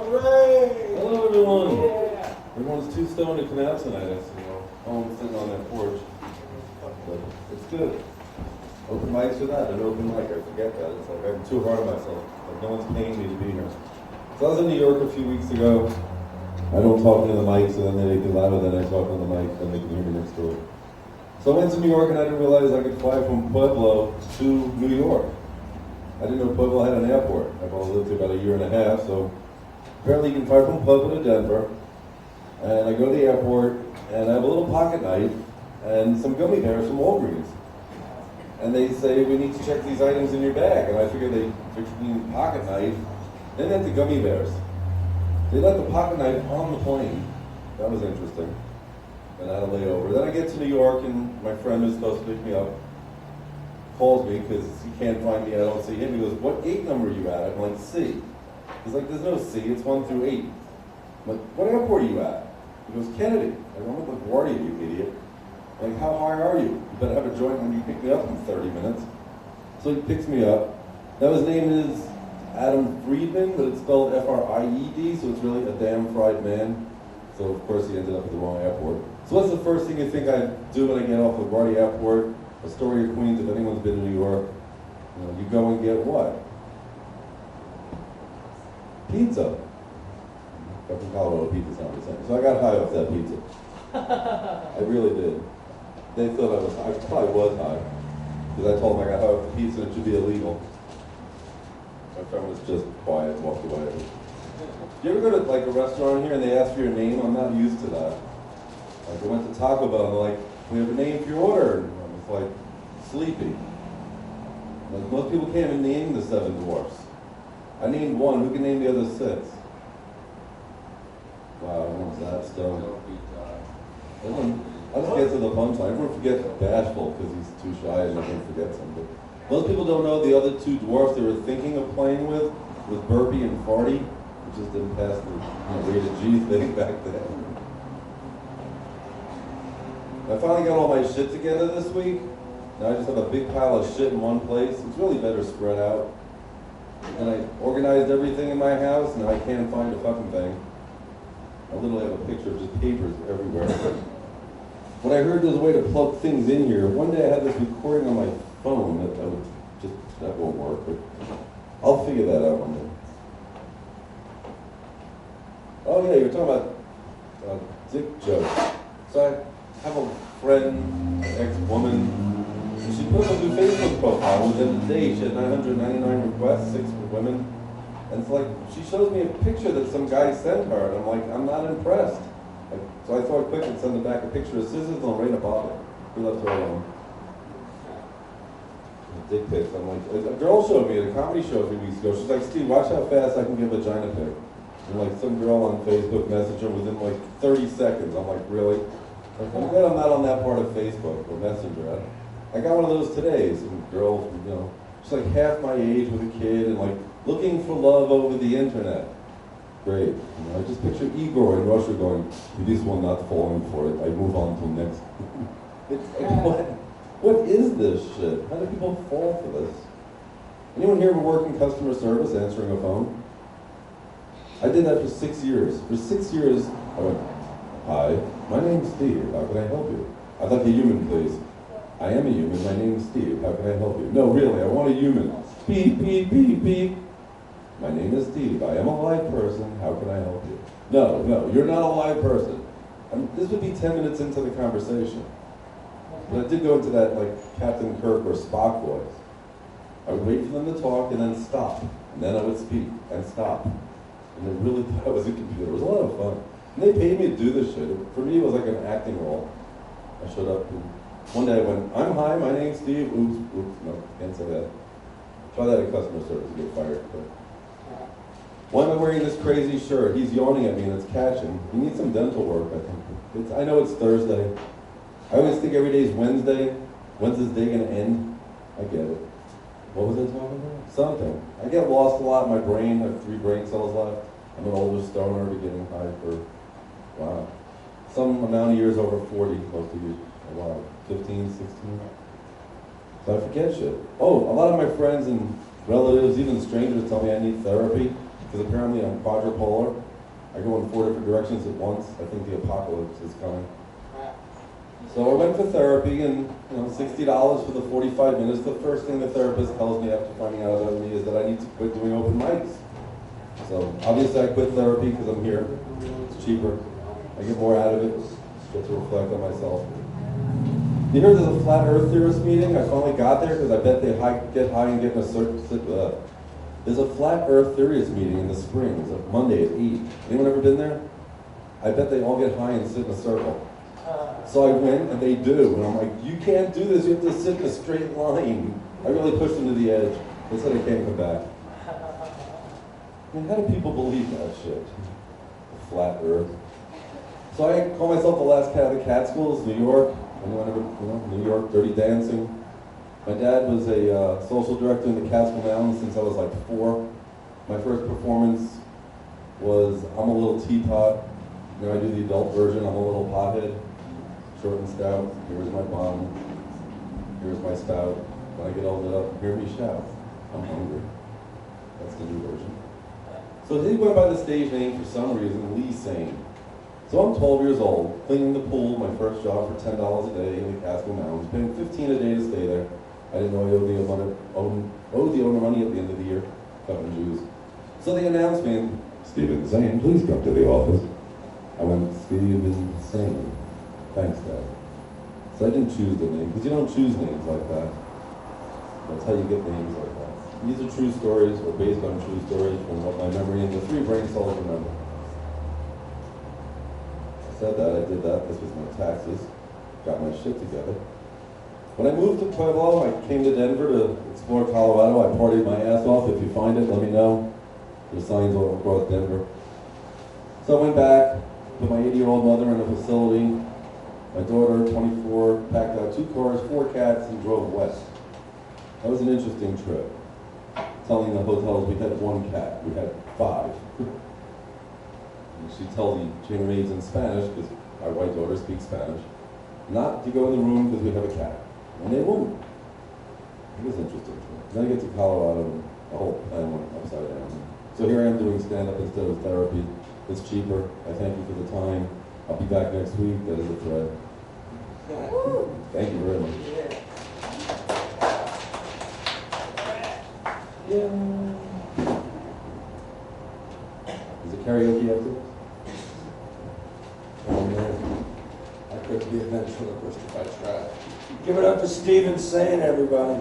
Hooray! Hello, everyone. Yeah. Everyone's too stoned to come out tonight, I see. Home sitting on that porch. But it's good. Open mics are that, an open mic, I forget that. It's like I'm too hard on myself. Like no one's paying me to be here. So I was in New York a few weeks ago. I don't talk into the mics, and then they make me louder than I talk on the mic, then they can hear me next door. So I went to New York and I didn't realize I could fly from Pueblo to New York. I didn't know Pueblo had an airport. I've only lived here about a year and a half, so apparently you can fly from Pueblo to Denver. And I go to the airport and I have a little pocket knife and some gummy bears from Walgreens. And they say, we need to check these items in your bag. And I figured they fixed me a pocket knife, then they had the gummy bears. They left the pocket knife on the plane. That was interesting. And I had a layover. Then I get to New York and my friend who's supposed to pick me up calls me because he can't find me, I don't see him. He goes, what gate number are you at? I'm like, C. He's like, there's no C, it's 1 through 8. I'm like, what airport are you at? He goes, Kennedy. I'm like, I'm at LaGuardia, you idiot. I'm like, how high are you? You better have a joint when you pick me up in 30 minutes. So he picks me up. Now his name is Adam Friedman, but it's spelled F-R-I-E-D, so it's really a damn fried man. So of course he ended up at the wrong airport. So what's the first thing you think I do when I get off LaGuardia Airport? Astoria, Queens, if anyone's been to New York, you go and get what? Pizza. Up in Colorado, pizza's not the same. So I got high off that pizza. I really did. They thought I probably was high. Because I told them I got high off the pizza and it should be illegal. My friend was just quiet and walked away. Do you ever go to like a restaurant here and they ask for your name? I'm not used to that. Like I went to Taco Bell and they're like, we have a name for your order. And I was like, Sleepy. Like most people can't even name the 7 dwarfs. I named one, who can name the other 6? Wow, everyone's that stoned. I'll just get to the punchline. Everyone forgets Bashful because he's too shy and everyone forgets him. But most people don't know the other 2 dwarfs they were thinking of playing with was Burpee and Farty, which just didn't pass the rated G thing back then. I finally got all my shit together this week. Now I just have a big pile of shit in one place. It's really better spread out. And I organized everything in my house, and I can't find a fucking thing. I literally have a picture of just papers everywhere. When I heard there's a way to plug things in here, one day I had this recording on my phone that won't work, but I'll figure that out one day. Oh yeah, you're talking about dick jokes. So I have a friend, ex-woman, and she put up a new Facebook profile. Within a day, she had 999 requests, 6 for women. And it's like, she shows me a picture that some guy sent her, and I'm like, I'm not impressed. So I thought quick and send her back a picture of scissors and Lorena Bobbitt. We left her alone. Dick pics. I'm like, a girl showed me at a comedy show a few weeks ago. She's like, Steve, watch how fast I can get a vagina pic. And like some girl on Facebook messaged her within like 30 seconds. I'm like, really? Like, I'm glad I'm not on that part of Facebook or Messenger. I got one of those today. Some girl, she's like half my age with a kid and like looking for love over the internet. Great. I just picture Igor in Russia going, this one not falling for it. I move on to next. It's like, what is this shit? How do people fall for this? Anyone here ever work in customer service, answering a phone? I did that for 6 years. For 6 years, I went, hi, my name's Steve. How can I help you? I'd like a human, please. I am a human. My name's Steve. How can I help you? No, really, I want a human. Beep, beep, beep, beep. My name is Steve. I am a live person. How can I help you? No, you're not a live person. This would be 10 minutes into the conversation. But I did go into that like Captain Kirk or Spock voice. I would wait for them to talk and then stop. And then I would speak and stop. And they really thought I was a computer. It was a lot of fun. And they paid me to do this shit. For me, it was like an acting role. I showed up and one day I went, I'm hi, my name's Steve. Oops, no, can't say that. Try that at customer service and get fired. But why am I wearing this crazy shirt? He's yawning at me and it's catching. He needs some dental work, I think. I know it's Thursday. I always think every day is Wednesday. When's this day gonna end? I get it. What was I talking about? Something. I get lost a lot in my brain. I have 3 brain cells left. I'm an older stoner, beginning high for, wow. Some amount of years over 40, most of you. Wow, 15, 16. So I forget shit. Oh, a lot of my friends and relatives, even strangers, tell me I need therapy. because apparently I'm quadrupolar. I go in 4 different directions at once. I think the apocalypse is coming. So I went for therapy, and $60 for the 45 minutes. The first thing the therapist tells me after finding out about me is that I need to quit doing open mics. So obviously I quit therapy because I'm here. It's cheaper. I get more out of it. Get to reflect on myself. You heard there's a flat Earth theorist meeting? I finally got there because I bet they get high and get in a circle. There's a flat Earth theorist meeting in the spring. It's a Monday at 8. Anyone ever been there? I bet they all get high and sit in a circle. So I went, and they do. And I'm like, you can't do this. You have to sit in a straight line. I really pushed them to the edge. They said I can't come back. I mean, how do people believe that shit? The flat Earth. So I call myself the last cat of the Catskills, New York. Anyone ever, New York, Dirty Dancing. My dad was a social director in the Catskill Mountains since I was like 4. My first performance was I'm a little teapot. I do the adult version. I'm a little pothead, short and stout. Here's my bum. Here's my spout. When I get all lit up, hear me shout. I'm hungry. That's the new version. So he went by the stage name for some reason, Lee Sane. So I'm 12 years old, cleaning the pool, my first job for $10 a day in the Catskill Mountains, paying $15 a day to stay there. I didn't know I owed the owner money at the end of the year, cutting Jews. So they announced me, and Stephen Zane, please come to the office. I went, Stephen Zane. Thanks, Dad. So I didn't choose the name, because you don't choose names like that. That's how you get names like that. These are true stories, or based on true stories from what my memory and the 3 brain cells remember. I said that, I did that, this was my taxes, got my shit together. When I moved to Pueblo, I came to Denver to explore Colorado. I partied my ass off. If you find it, let me know. There's signs all across Denver. So I went back, put my 80-year-old mother in a facility. My daughter, 24, packed out 2 cars, 4 cats, and drove west. That was an interesting trip. Telling the hotels we had 1 cat, we had 5. And she'd tell the chambermaids in Spanish, because our white daughter speaks Spanish, not to go in the room because we have a cat. And they won't. It was interesting. Then I get to Colorado, and the whole plan went upside down. So here I am doing stand-up instead of therapy. It's cheaper. I thank you for the time. I'll be back next week. That is a thread. Thank you very much. Yeah. Is it karaoke after? Oh man, I couldn't be a ventriloquist if I tried. Give it up for Stephen Sane, everybody.